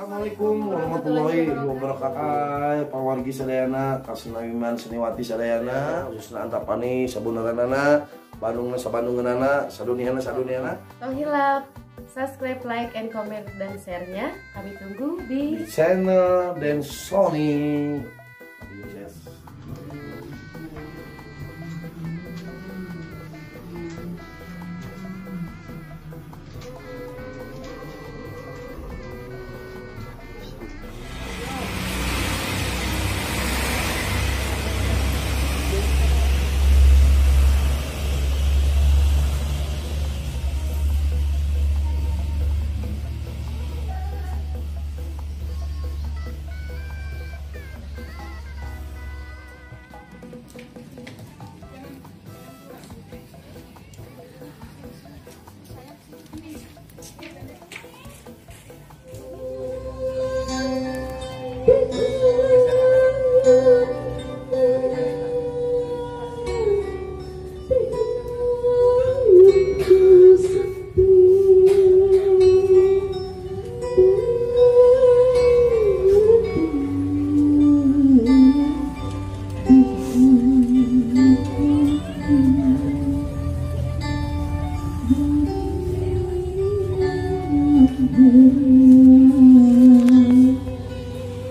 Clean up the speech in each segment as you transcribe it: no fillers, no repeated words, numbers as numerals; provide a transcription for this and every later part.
Assalamualaikum warahmatullahi wabarakatuh. Pawargi sadayana, kasinawiman seniwati sadayana, khususna antapani sabunaranana, Bandungna sabandungeunana, saduniana saduniana. Tong hilap, subscribe, like, and comment dan share-nya. Kami tunggu di channel Dan Sony.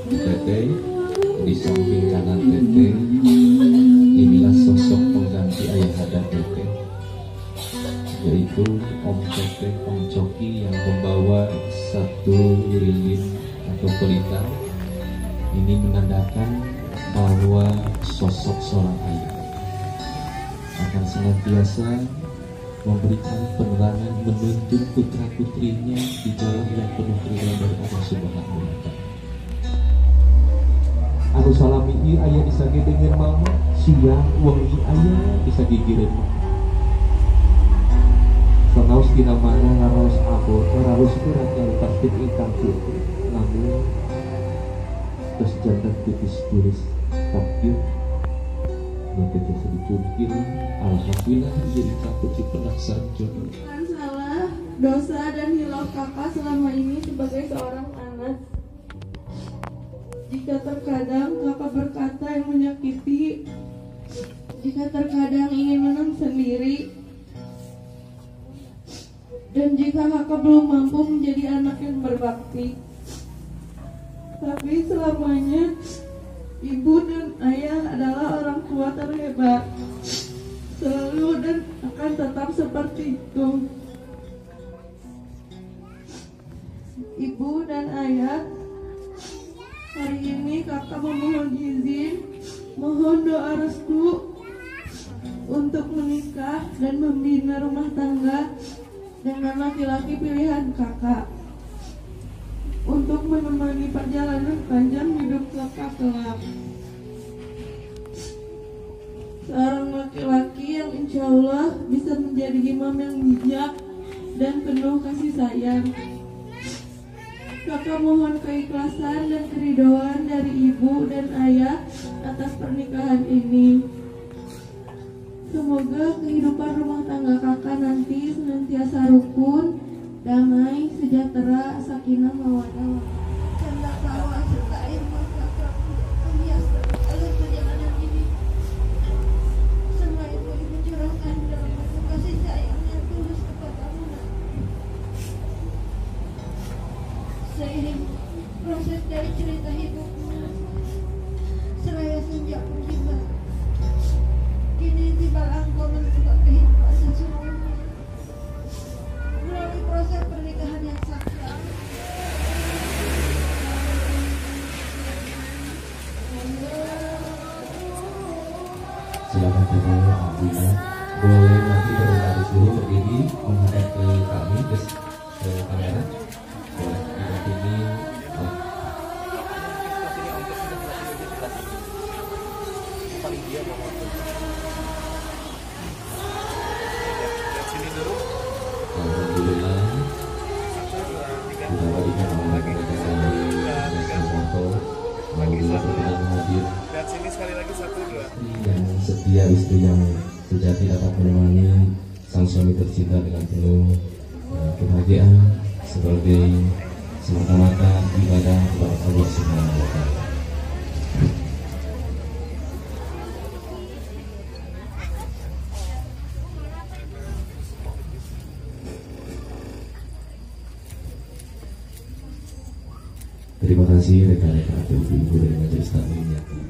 Teteh, di samping kanan Teteh, inilah sosok pengganti ayahanda Teteh, yaitu Om Teteh, Om Coki yang membawa satu lilin atau pelita. Ini menandakan bahwa sosok seorang ayah akan senantiasa memberikan penerangan, menuntun putra putrinya di jalan yang penuh ridho dari Allah Subhanahu wa Ta'ala. Anu salami ieu aya disage dengan mama, siang wengi aya disage gireun. Sanaos tina mana ngaraos abot, ngaraos kurat nyalitas tip ingkang kieu. Namun terus jantan tipis tulis takdir nanti sedikit kiri. Alhamdulillah jadi takut si penasaran jodoh. Bukan salah, dosa dan hilaf kakak selama ini sebagai seorang anak. Jika terkadang kakak berkata yang menyakiti, jika terkadang ingin menang sendiri, dan jika kakak belum mampu menjadi anak yang berbakti. Tapi selamanya ibu dan ayah adalah orang tua terhebat, selalu dan akan tetap seperti itu. Ibu dan ayah, hari ini kakak memohon izin, mohon doa restu untuk menikah dan membina rumah tangga dengan laki-laki pilihan kakak, untuk menemani perjalanan panjang hidup kakak kelak. Seorang laki-laki yang insya Allah bisa menjadi imam yang bijak dan penuh kasih sayang. Kakak mohon keikhlasan dan keridhaan dari ibu dan ayah atas pernikahan ini. Semoga kehidupan rumah tangga kakak nanti senantiasa rukun, damai, sejahtera, sakinah, mawaddah. Canda tawa serta air mata menghias alur perjalanan ini. Semua itu mencurahkan dalam bentuk kasih sayang yang tulus kepadamu. Seiring proses dari cerita hidupmu, seraya senja pun tiba. Kini tibalah engkau mencoba kehidupan sesungguhnya melalui proses pernikahan yang sakral. Silakan Teteh, Alhamdulillah boleh nanti berbaris dulu berdiri menghadap ke kami ke kamera. Boleh didampingi Alhamdulillah diberikan oleh mereka dari foto. Alhamdulillah berkenan hadir. Lihat sini sekali lagi, 1, 2. Yang setia, istri yang sejati dapat menemani sang suami tercinta dengan penuh kebahagiaan sebagai semata-mata ibadah semua wabarakatuh. Terima kasih rekan-rekan atau ibu-ibu dari majelis taklim yang telah